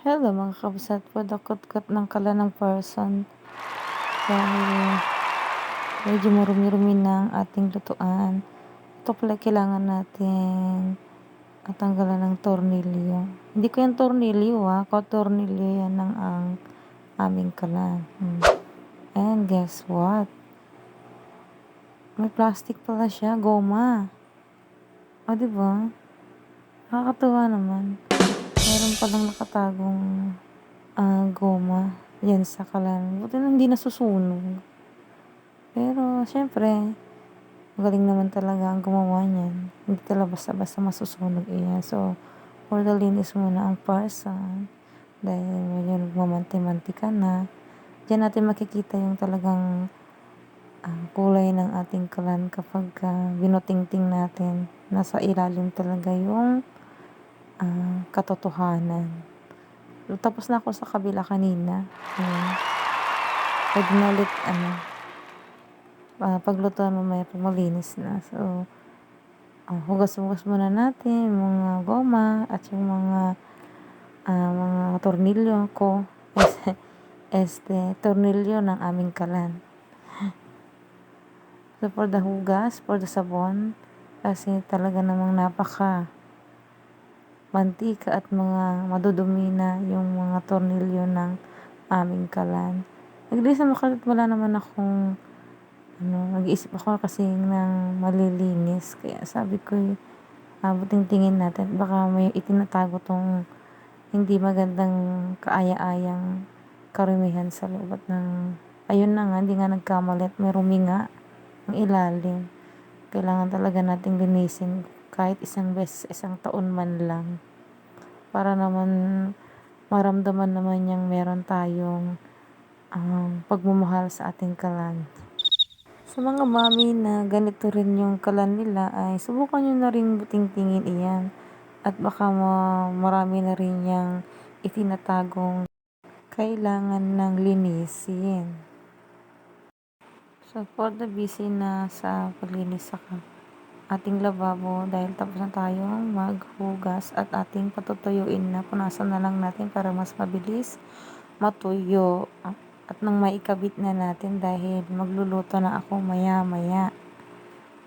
Hello mga kabsat, padakot-kat ng kalan ng person dahil medyo marumi-rumi na ang ating lutuan. Ito pala kailangan natin tanggalan ng tornilyo. Hindi ko yung tornilyo tornilyo yan ng ang aming kalan. And guess what? May plastic pala siya, goma. O diba? Nakakatuwa naman. Meron palang nakatagong goma yan sa kalan. Buti na hindi nasusunog. Pero syempre, magaling naman talaga ang gumawa niyan. Hindi talaga basta-basta masusunog iyan. So, for the linis muna ang person. Dahil medyo nagmamanti-mantika na. Diyan natin makikita yung talagang kulay ng ating kalan kapag binutingting natin. Nasa ilalim talaga yung katotohanan. Tapos na ako sa kabila kanina. Pwede na ulit pagluto mamaya pag malinis na. So, hugas-hugas muna natin mga goma at yung mga tornilyo ko. Tornilyo ng aming kalan. So, for the hugas, for the sabon, kasi talaga namang napaka mantika at mga madudumi na yung mga tornilyo ng aming kalan. Naglinis na wala naman akong nag-iisip ako kasi ng malilinis. Kaya sabi ko, buting tingin natin. Baka may itinatago tong hindi magandang kaaya-ayang karumihan sa loob at ayun na nga, hindi nga nagkamalit. May rumi nga ang ilalim. Kailangan talaga nating linisin kahit isang beses, isang taon man lang. Para naman maramdaman naman yung meron tayong pagmamahal sa ating kalan. Sa mga mami na ganito rin yung kalan nila ay subukan nyo na rin buting-tingin iyan. At baka marami na rin yung itinatagong kailangan ng linisin. So, for the busy na sa paglinis sa ating lababo dahil tapos na tayong maghugas at ating patutuyuin na, punasan na lang natin para mas mabilis matuyo at nang maikabit na natin dahil magluluto na ako maya-maya.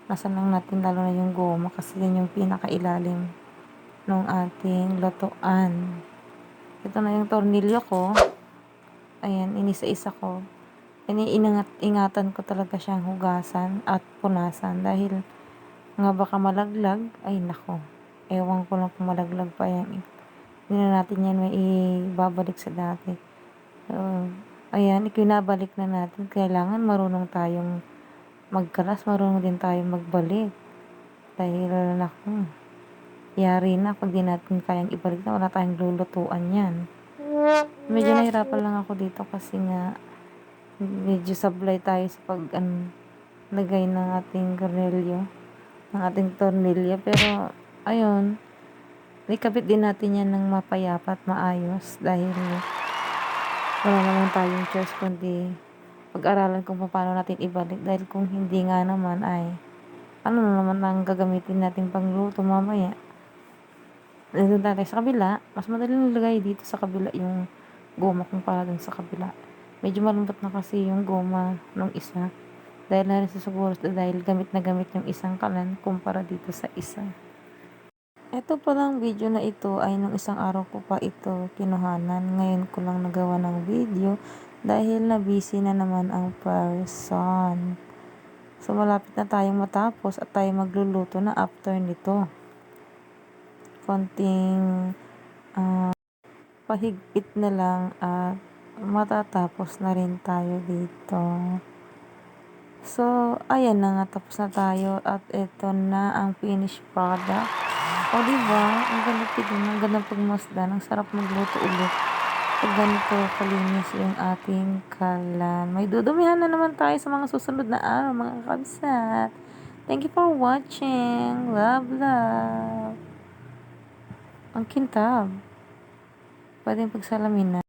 Nasan lang natin lalo na yung goma kasi yan yung pinakailalim ng ating lutuan. Ito na yung tornilyo ko. Ayan, inisa-isa ko. Ingatan ko talaga siyang hugasan at punasan dahil nga baka malaglag. Ay nako, ewan ko lang kung malaglag pa yan. Hindi na natin yan may ibabalik sa dati. So, ayan, ikinabalik na natin. Kailangan marunong tayong magkalas, marunong din tayong magbalik. Dahil naku, yari na pag di natin kayang ibalik na wala tayong lulutuan yan. Medyo nahirapan lang ako dito kasi nga medyo sablay tayo sa lagay ng ating tornilyo, ng ating tornilyo. Pero ayun, ikabit din natin yan ng mapayapa at maayos dahil wala naman tayong choice kundi pag-aralan kung paano natin ibalik. Dahil kung hindi nga naman ay ano na naman ang gagamitin natin pangluto mamaya. Nandun tayo sa kabila, mas madali nilagay dito sa kabila yung goma kumpara dun sa kabila. Medyo malambot na kasi yung goma ng isa. Dahil na rin siguro dahil gamit na gamit yung isang kalan kumpara dito sa isa. Ito palang video na ito ay nung isang araw ko pa ito kinuhanan. Ngayon ko lang nagawa ng video dahil na busy na naman ang person. So malapit na tayong matapos at tayo magluluto na after nito. Konting pahigpit na lang at matatapos na rin tayo dito. So, ayan na nga, tapos na tayo at ito na ang finished product. O diba, ang ganda tignan, ang ganda pagmasdan, ang sarap magluto ulit. Pag ganito kalinis yung ating kalan. May dudumihan na naman tayo sa mga susunod na araw, mga kabsat. Thank you for watching. Love, love. Ang kintab. Pwedeng pagsalamin na.